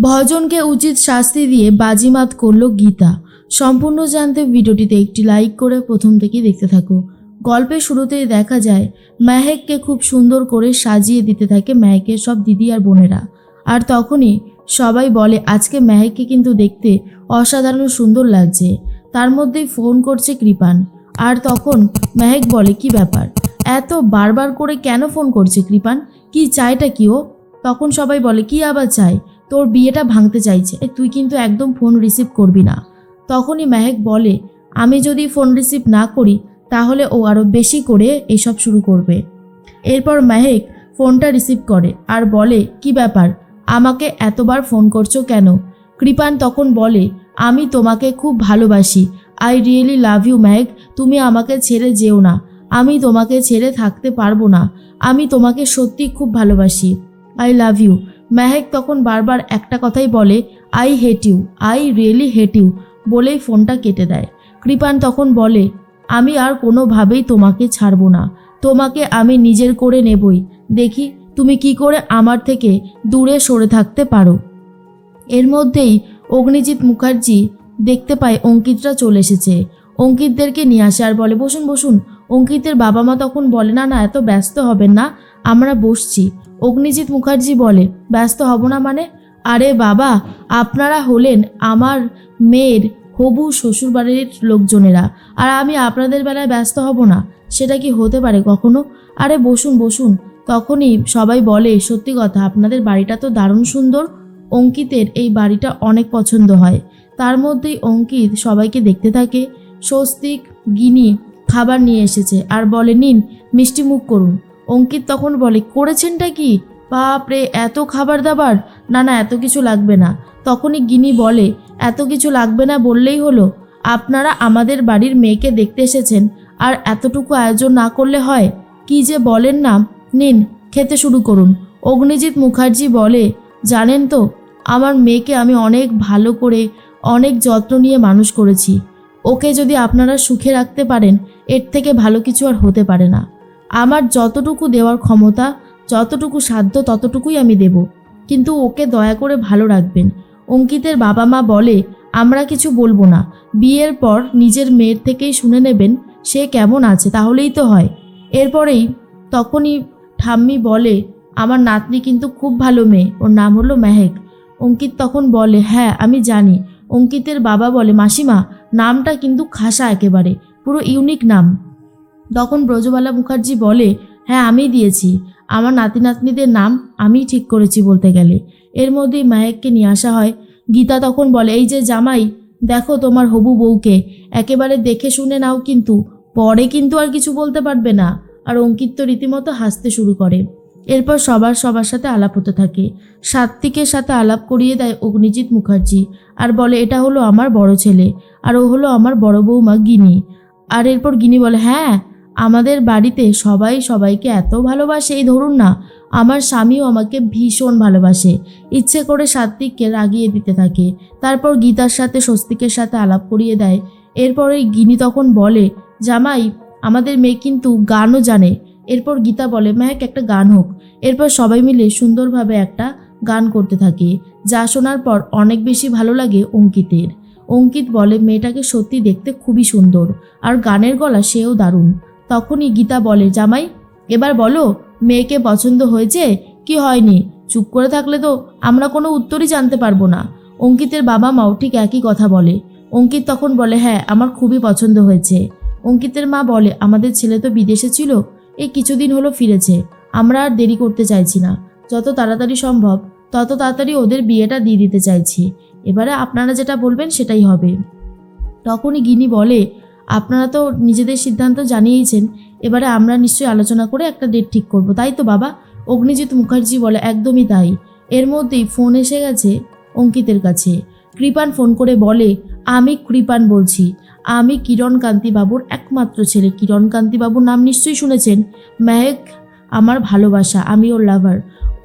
ভজনকে উচিত শাস্তি দিয়ে বাজিমাত করল গীতা। সম্পূর্ণ জানতে ভিডিওটিতে একটি লাইক করে প্রথম থেকেই দেখতে থাকো। গল্পের শুরুতেই দেখা যায় মেহেককে খুব সুন্দর করে সাজিয়ে দিতে থাকে মেহেকের সব দিদি আর বোনেরা। আর তখনই সবাই বলে আজকে মেহেককে কিন্তু দেখতে অসাধারণ সুন্দর লাগছে। তার মধ্যেই ফোন করছে কৃপান। আর তখন মেহেক বলে কি ব্যাপার, এত বারবার করে কেন ফোন করছে কৃপান, কি চাইটা কি ও? তখন সবাই বলে কি আবার চাই, তোর বিয়েটা ভাঙতে চাইছে, তুই কিন্তু একদম ফোন রিসিভ করবি না। তখনই মেহেক বলে আমি যদি ফোন রিসিভ না করি তাহলে ও আরও বেশি করে এসব শুরু করবে। এরপর মেহেক ফোনটা রিসিভ করে আর বলে কি ব্যাপার, আমাকে এতবার ফোন করছো কেন? কৃপান তখন বলে আমি তোমাকে খুব ভালোবাসি, I really love you Mehek, তুমি আমাকে ছেড়ে যেও না, আমি তোমাকে ছেড়ে থাকতে পারবো না, আমি তোমাকে সত্যি খুব ভালোবাসি, আই লাভ ইউ। মেহেক তখন বারবার একটা কথাই বলে I hate you, I really hate you, বলেই ফোনটা কেটে দেয়। কৃপান তখন বলে আমি আর কোনোভাবেই তোমাকে ছাড়বো না, তোমাকে আমি নিজের করে নেবই, দেখি তুমি কি করে আমার থেকে দূরে সরে থাকতে পারো। এর মধ্যেই অগ্নিজিৎ মুখার্জি দেখতে পায় অঙ্কিতরা চলে এসেছে। অঙ্কিতদেরকে নিয়ে আসে আর বলে বসুন বসুন। অঙ্কিতের বাবা মা তখন বলে না না এত ব্যস্ত হবেন না, আমরা বসছি। অগ্নিজিৎ মুখার্জি বলে ব্যস্ত হব না মানে? আরে বাবা, আপনারা হলেন আমার মেয়ের হবু শ্বশুরবাড়ির লোকজনেরা, আর আমি আপনাদের বেলায় ব্যস্ত হব না, সেটা কি হতে পারে কখনো? আরে বসুন বসুন। তখনই সবাই বলে সত্যি কথা, আপনাদের বাড়িটা তো দারুণ সুন্দর। অঙ্কিতের এই বাড়িটা অনেক পছন্দ হয়। তার মধ্যেই অঙ্কিত সবাইকে দেখতে থাকে। স্বস্তিক গিনি খাবার নিয়ে এসেছে আর বলে নিন মিষ্টি মুখ করুন। অঙ্কিত তখন বলে করেছেনটা কি, বাপরে এত খাবার দাবার, না না এত কিছু লাগবে না। তখনই গিনি বলে এত কিছু লাগবে না বললেই হলো, আপনারা আমাদের বাড়ির মেয়েকে দেখতে এসেছেন আর এতটুকু আয়োজন না করলে হয়? কি যে বলেন না, নিন খেতে শুরু করুন। অগ্নিজিৎ মুখার্জি বলে জানেন তো, আমার মেয়েকে আমি অনেক ভালো করে অনেক যত্ন নিয়ে মানুষ করেছি, ওকে যদি আপনারা সুখে রাখতে পারেন এর থেকে ভালো কিছু আর হতে পারে না। আমার যতটুকু দেওয়ার ক্ষমতা, যতটুকু সাধ্য ততটুকুই আমি দেব, কিন্তু ওকে দয়া করে ভালো রাখবেন। অঙ্কিতের বাবা মা বলে আমরা কিছু বলবো না, বিয়ের পর নিজের মেয়ের থেকেই শুনে নেবেন সে কেমন আছে, তাহলেই তো হয়। এরপরেই তখনই ঠাম্মি বলে আমার নাতনি কিন্তু খুব ভালো মেয়ে, ওর নাম হলো মেহেক। অঙ্কিত তখন বলে হ্যাঁ আমি জানি। অঙ্কিতের বাবা বলে মাসিমা নামটা কিন্তু খাসা, একেবারে পুরো ইউনিক নাম। তখন ব্রজবালা মুখার্জি বলে হ্যাঁ আমি দিয়েছি, আমার নাতি নাতনিদের নাম আমি ঠিক করেছি বলতে গেলে। এর মধ্যেই মেহেককে নিয়ে আসা হয়। গীতা তখন বলে এই যে জামাই, দেখো তোমার হবু বউকে, একেবারে দেখে শুনে নাও, কিন্তু পরে কিন্তু আর কিছু বলতে পারবে না। আর অঙ্কিত তো রীতিমতো হাসতে শুরু করে। এরপর সবার সাথে আলাপ হতে থাকে। সাত্বিকের সাথে আলাপ করিয়ে দেয় অগ্নিজিৎ মুখার্জি আর বলে এটা হলো আমার বড় ছেলে আর ও হলো আমার বড় বৌমা গিনি। আর এরপর গিনি বলে হ্যাঁ আমাদের বাড়িতে সবাই সবাইকে এত ভালোবাসে, এই ধরুন না আমার স্বামীও আমাকে ভীষণ ভালোবাসে। ইচ্ছে করে সাত্বিককে রাগিয়ে দিতে থাকে। তারপর গীতার সাথে স্বস্তিকের সাথে আলাপ করিয়ে দেয়। এরপরে গিনি তখন বলে জামাই আমাদের মেয়ে কিন্তু গানও জানে। এরপর গীতা বলে মেহেক একটা গান হোক। এরপর সবাই মিলে সুন্দরভাবে একটা গান করতে থাকে, যা শোনার পর অনেক বেশি ভালো লাগে অঙ্কিতের। অঙ্কিত বলে মেয়েটাকে সত্যি দেখতে খুবই সুন্দর আর গানের গলা সেও দারুণ। তখনই গীতা বলে জামাই এবার বলো মেয়েকে পছন্দ হয়েছে কি হয়নি, চুপ করে থাকলে তো আমরা কোনো উত্তরই জানতে পারবো না। অঙ্কিতের বাবা মাও ঠিক একই কথা বলে। অঙ্কিত তখন বলে হ্যাঁ আমার খুবই পছন্দ হয়েছে। অঙ্কিতের মা বলে আমাদের ছেলে তো বিদেশে ছিল, এই কিছুদিন হলো ফিরেছে, আমরা আর দেরি করতে চাইছি না, যত তাড়াতাড়ি সম্ভব তত তাড়াতাড়ি ওদের বিয়েটা দিয়ে দিতে চাইছি, এবারে আপনারা যেটা বলবেন সেটাই হবে। তখনই গিনি বলে আপনারা তো নিজেদের সিদ্ধান্ত জানিয়েছেন, এবারে আমরা নিশ্চয়ই আলোচনা করে একটা ডেট ঠিক করব, তাই তো বাবা? অগ্নিজিৎ মুখার্জি বলে একদমই তাই। এর মধ্যেই ফোন এসে গেছে অঙ্কিতের কাছে। কৃপান ফোন করে বলে আমি কৃপান বলছি, আমি কিরণকান্তি বাবুর একমাত্র ছেলে। কিরণকান্তি বাবুর নাম নিশ্চয়ই শুনেছেন। মেহেক আমার ভালোবাসা, আমি ওর লাভার,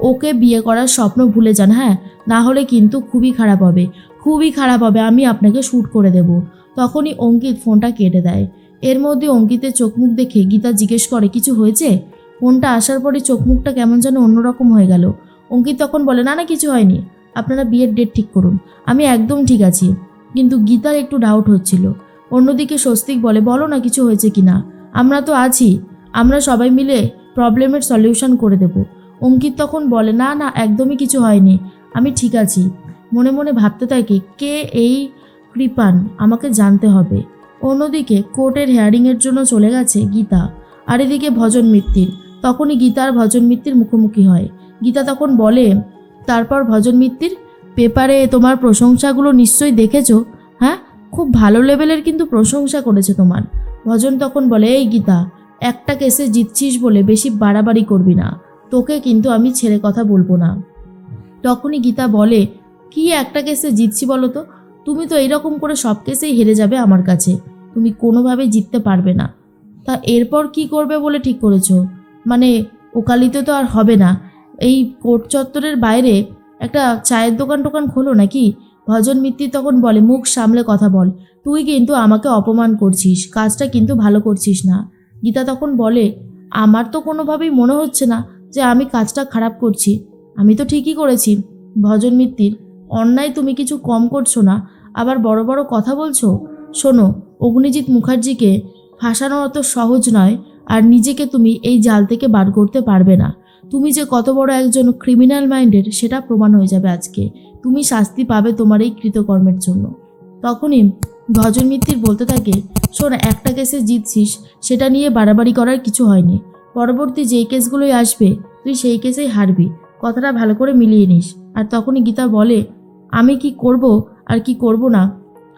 ওকে বিয়ে করার স্বপ্ন ভুলে যান, হ্যাঁ না হলে কিন্তু খুবই খারাপ হবে, খুবই খারাপ হবে, আমি আপনাকে শ্যুট করে দেব। তখনই অঙ্কিত ফোনটা কেটে দেয়। এর মধ্যে অঙ্কিতের চোখ মুখ দেখে গীতা জিজ্ঞেস করে কিছু হয়েছে? ফোনটা আসার পরে চোখ মুখটা কেমন যেন অন্যরকম হয়ে গেল। অঙ্কিত তখন বলে না না কিছু হয়নি, আপনারা বিয়ের ডেট ঠিক করুন, আমি একদম ঠিক আছি। কিন্তু গীতার একটু ডাউট হচ্ছিল। অন্যদিকে স্বস্তিক বলে, বলো না কিছু হয়েছে কিনা, আমরা তো আছি, আমরা সবাই মিলে প্রবলেমের সলিউশন করে দেব। অঙ্কিত তখন বলে, না না একদমই কিছু হয়নি, আমি ঠিক আছি। মনে মনে ভাবতে থাকে, কে এই কৃপান, আমাকে জানতে হবে। অন্যদিকে কোর্টের হেয়ারিংয়ের জন্য চলে গেছে গীতা, আর এদিকে ভজন মিত্তির। তখনই গীতা আর ভজন মিত্তির মুখোমুখি হয়। গীতা তখন বলে, তারপর ভজন মিত্তির, পেপারে তোমার প্রশংসাগুলো নিশ্চয়ই দেখেছো? হ্যাঁ, খুব ভালো লেভেলের কিন্তু প্রশংসা করেছে তোমার। ভজন তখন বলে, এই গীতা, একটা কেসে জিতছিস বলে বেশি বাড়াবাড়ি করবি না, তোকে কিন্তু আমি ছেড়ে কথা বলবো না। তখনই গীতা বলে, কি একটা কেসে জিতছি বলো তো? তুমি তো এইরকম করে সব কেসেই হেরে যাবে আমার কাছে, তুমি কোনোভাবেই জিততে পারবে না। তা এরপর কি করবে বলে ঠিক করেছো? মানে ওকালিতে তো আর হবে না, এই কোর্ট চত্বরের বাইরে একটা চায়ের দোকান খোলো নাকি? ভজন মিত্তি তখন বলে, মুখ সামলে কথা বল, তুই কিন্তু আমাকে অপমান করছিস, কাজটা কিন্তু ভালো করছিস না। গীতা তখন বলে, আমার তো কোনোভাবেই মনে হচ্ছে না যে আমি কাজটা খারাপ করছি, আমি তো ঠিকই করেছি। ভজন মিত্তির, অন্যায় তুমি কিছু কম করছো না, আবার বড় বড় কথা বলছো। শোনো, অগ্নিজিৎ মুখার্জিকে ফাঁসানো অত সহজ নয়, আর নিজেকে তুমি এই জাল থেকে বার করতে পারবে না। তুমি যে কত বড় একজন ক্রিমিনাল মাইন্ডেড সেটা প্রমাণ হয়ে যাবে আজকে, তুমি শাস্তি পাবে তোমার এই কৃতকর্মের জন্য। তখনই ভজন মিত্তির বলতে থাকে, শোন, একটা কেসে জিতছিস সেটা নিয়ে বাড়াবাড়ি করার কিছু হয়নি, পরবর্তী যেই কেসগুলোই আসবে তুই সেই কেসেই হারবি, কথাটা ভালো করে মিলিয়ে নিস। আর তখনই গীতা বলে, আমি কি করব আর কি করব না,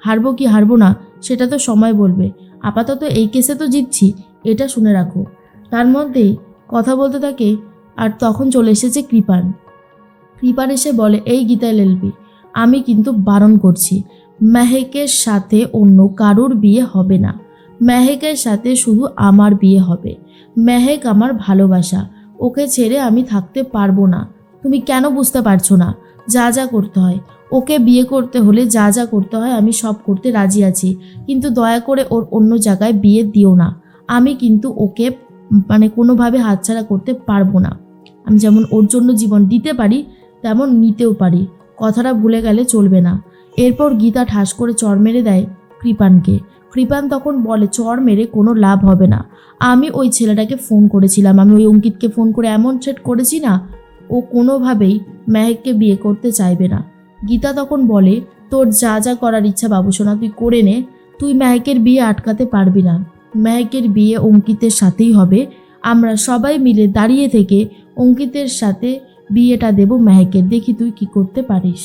হারবো কি হারবো না সেটা তো সময় বলবে, আপাতত এই কেসে তো জিতছি, এটা শুনে রাখো। তার মধ্যেই কথা বলতে থাকে, আর তখন চলে এসেছে কৃপান। কৃপান এসে বলে, এই গীতা এলএলবি, আমি কিন্তু বারণ করছি, মেহেকের সাথে অন্য কারোর বিয়ে হবে না, মেহেকের সাথে শুধু আমার বিয়ে হবে। মেহেক আমার ভালোবাসা, ওকে ছেড়ে আমি থাকতে পারবো না। তুমি কেন বুঝতে পারছো না? যা যা করতে হয়, ওকে বিয়ে করতে হলে যা যা করতে হয় আমি সব করতে রাজি আছি, কিন্তু দয়া করে ওর অন্য জায়গায় বিয়ে দিও না। আমি কিন্তু ওকে কোনোভাবে হাতছাড়া করতে পারবো না। আমি যেমন ওর জন্য জীবন দিতে পারি তেমন নিতেও পারি, কথাটা ভুলে গেলে চলবে না। এরপর গীতা ঠাস করে চড় মেরে দেয় কৃপানকে। কৃপান তখন বলে, চড় মেরে কোনো লাভ হবে না, আমি ওই ছেলেটাকে ফোন করেছিলাম, আমি ওই অঙ্কিতকে ফোন করে এমন থ্রেট করেছি না, ও কোনোভাবেই মেহেককে বিয়ে করতে চাইবে না। গীতা তখন বলে, তোর যা যা করার ইচ্ছা বাবুসোনা তুই করে নে, তুই মেহেকের বিয়ে আটকাতে পারবি না। মেহেকের বিয়ে অঙ্কিতের সাথেই হবে, আমরা সবাই মিলে দাঁড়িয়ে থেকে অঙ্কিতের সাথে বিয়েটা দেব মেহেকের, দেখি তুই কি করতে পারিস।